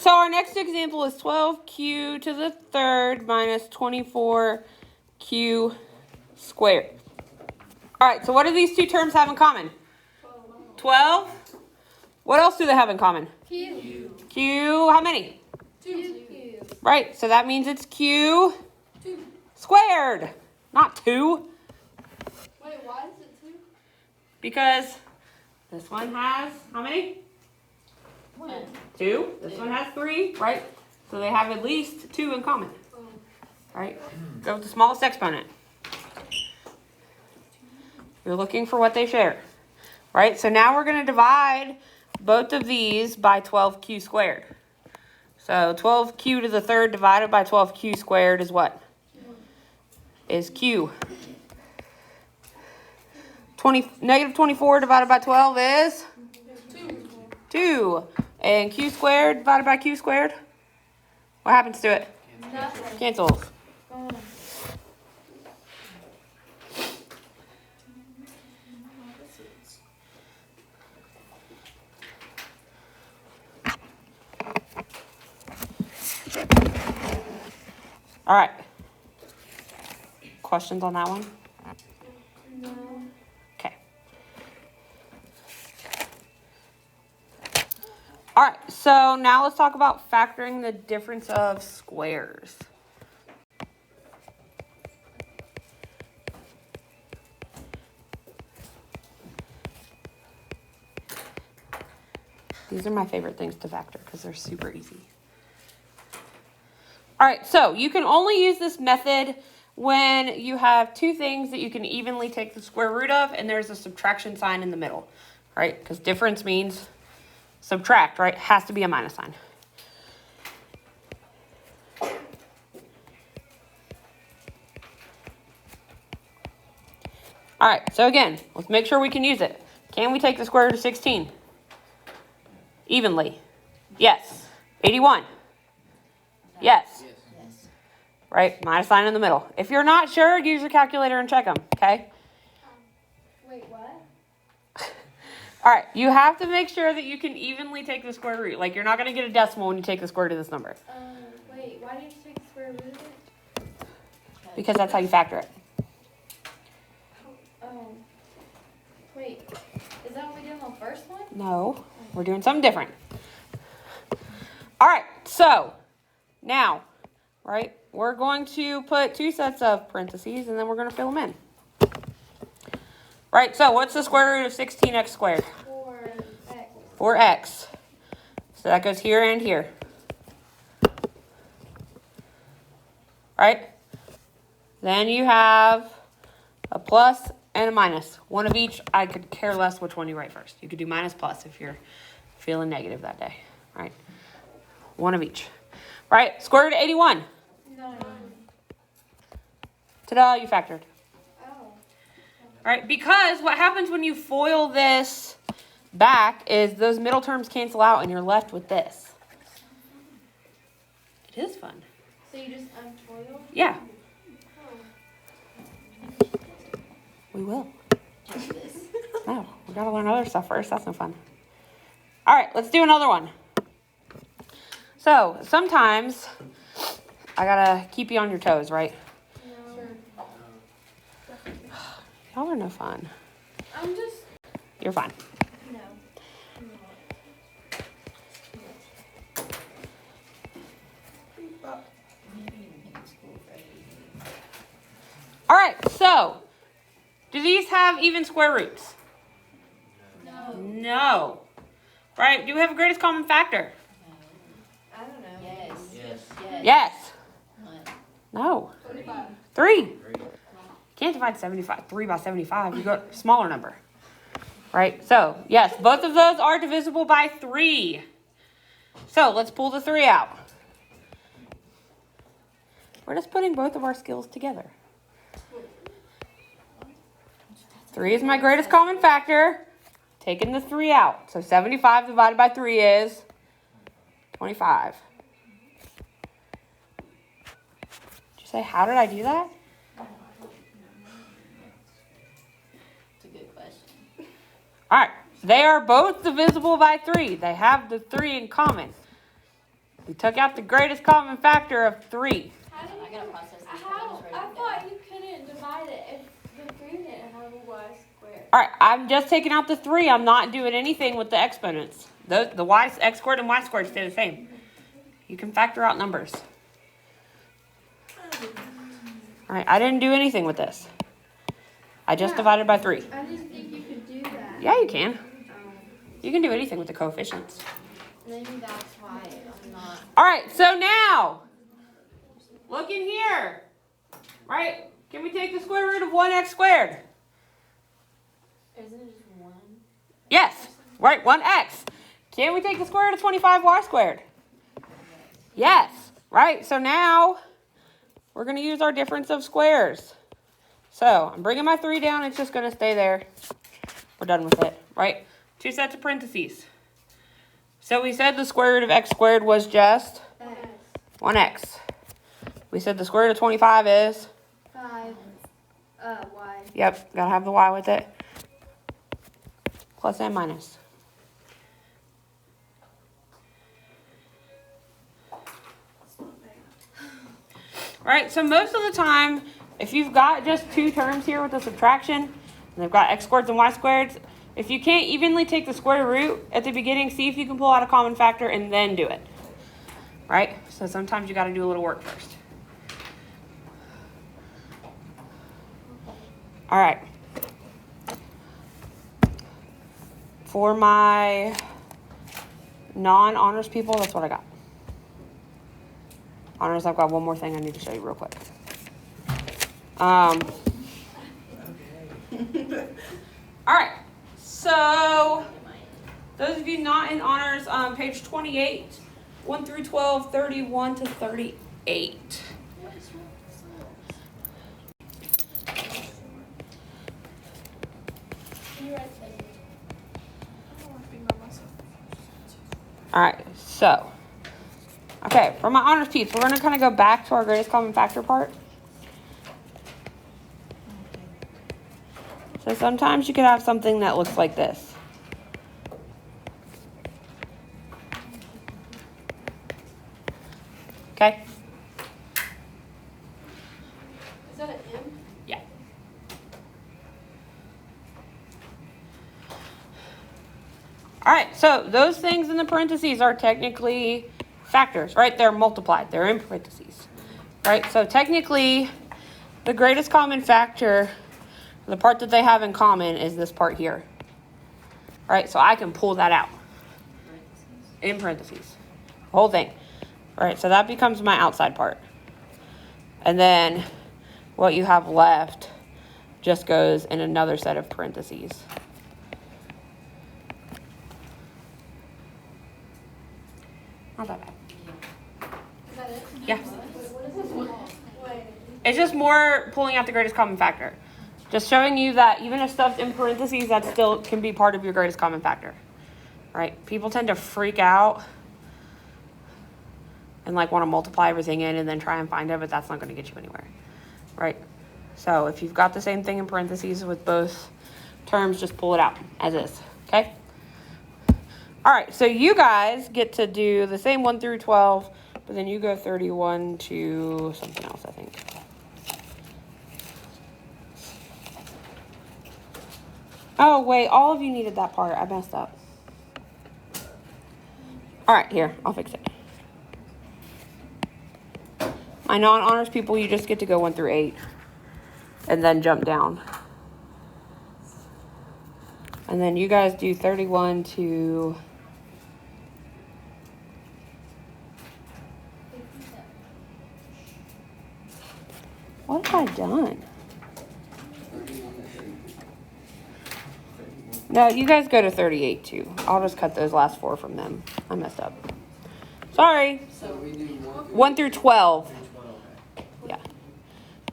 so our next example is 12q to the third minus 24q squared. All right, so what do these two terms have in common? 12. What else do they have in common? Q. Q, how many? 2. Right, so that means it's q squared, not 2. Wait, why is it 2? Because this one has how many? 1. 2. This one has 3, right? So they have at least 2 in common. Right? Go with the smallest exponent. You're looking for what they share. Right? So now we're going to divide both of these by 12q squared. So 12q to the third divided by 12q squared is what? Is q. Negative 24 divided by 12 is? 2. And q squared divided by q squared? What happens to it? Nothing. Cancels. All right. Questions on that one? No. Okay. All right, so now let's talk about factoring the difference of squares. These are my favorite things to factor because they're super easy. All right, so you can only use this method when you have two things that you can evenly take the square root of and there's a subtraction sign in the middle, right? Because difference means subtract, right? Has to be a minus sign. All right, so again, let's make sure we can use it. Can we take the square root of 16? Evenly. Yes. 81. Yes. Right? Minus sign in the middle. If you're not sure, use your calculator and check them, okay? Wait, what? All right, you have to make sure that you can evenly take the square root. Like, you're not going to get a decimal when you take the square root of this number. Wait, why did you take the square root of it? Because that's how you factor it. Oh. Wait, is that what we did on the first one? No, we're doing something different. All right, so now, right, we're going to put two sets of parentheses and then we're going to fill them in. Right, so what's the square root of 16x squared? 4x. 4x. So that goes here and here. Right? Then you have a plus and a minus. One of each. I could care less which one you write first. You could do minus plus if you're feeling negative that day. Right? One of each. Right? Square root of 81. 9. Ta-da, you factored. Oh. Right? Because what happens when you FOIL this back is those middle terms cancel out and you're left with this. It is fun. So you just unfoil? Yeah, Oh. we will. No, we gotta learn other stuff first. That's no fun. All right, let's do another one. So sometimes I gotta keep you on your toes, right? No. Y'all are no fun. I'm just. You're fine. No. All right, so do these have even square roots? No. No. Right? Do we have a greatest common factor? I don't know. Yes. Yes. What? No. 45. 3. Can't divide 3 by 75. You go smaller number. Right? So, yes, both of those are divisible by 3. So, let's pull the 3 out. We're just putting both of our skills together. 3 is my greatest common factor. Taking the 3 out. So, 75 divided by 3 is 25. Did you say, how did I do that? It's a good question. All right. They are both divisible by 3. They have the 3 in common. We took out the greatest common factor of 3. How did I gotta process this. How? I thought you couldn't divide it if the 3 didn't have a y squared. All right, I'm just taking out the 3. I'm not doing anything with the exponents. The y, x squared and y squared stay the same. You can factor out numbers. All right, I didn't do anything with this. I just divided by 3. I didn't think you could do that. Yeah, you can. You can do anything with the coefficients. Maybe that's why I'm not. All right, so now, look in here. Right? Can we take the square root of 1x squared? Isn't it just 1? Yes. Right, 1x. Can we take the square root of 25y squared? Yes. Right, so now we're going to use our difference of squares. So I'm bringing my 3 down. It's just going to stay there. We're done with it. Right? 2 sets of parentheses. So we said the square root of x squared was just 1x. We said the square root of 25 is? 5 y. Yep, got to have the y with it. Plus and minus. Right, so most of the time, if you've got just 2 terms here with the subtraction, and they've got x squareds and y squareds, if you can't evenly take the square root at the beginning, see if you can pull out a common factor and then do it. Right? So sometimes you got to do a little work first. All right. For my non-honors people, that's what I got. Honors, I've got one more thing I need to show you real quick. All right. So, those of you not in honors, page 28, 1 through 12, 31 to 38. All right, so, okay, for my honors piece, we're going to kind of go back to our greatest common factor part. So sometimes you could have something that looks like this. Okay? Is that an M? Yeah. All right, so those things in the parentheses are technically factors, right? They're multiplied. They're in parentheses, right? So technically, the greatest common factor, the part that they have in common, is this part here, right? So I can pull that out in parentheses, the whole thing, right? So that becomes my outside part. And then what you have left just goes in another set of parentheses. Not that bad. Is that it? Yeah. What is this called? Wait. It's just more pulling out the greatest common factor. Just showing you that even if stuff's in parentheses, that still can be part of your greatest common factor. Right? People tend to freak out and like want to multiply everything in and then try and find it, but that's not going to get you anywhere. Right? So if you've got the same thing in parentheses with both terms, just pull it out as is. Okay? All right, so you guys get to do the same 1 through 12, but then you go 31 to something else, I think. Oh, wait, all of you needed that part. I messed up. All right, here, I'll fix it. My non-honors people, you just get to go 1 through 8 and then jump down. And then you guys do 31 to... What have I done? No, you guys go to 38 too. I'll just cut those last 4 from them. I messed up. Sorry. So we do 1 through 12. 12. Yeah.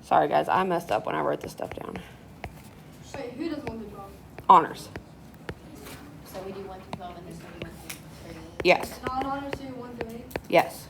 Sorry guys, I messed up when I wrote this stuff down. Wait, who does 1 through 12? Honors. So we do 1 through 12 and this one we 1 through 38. Yes. Non-honors do 1 through 8? Yes.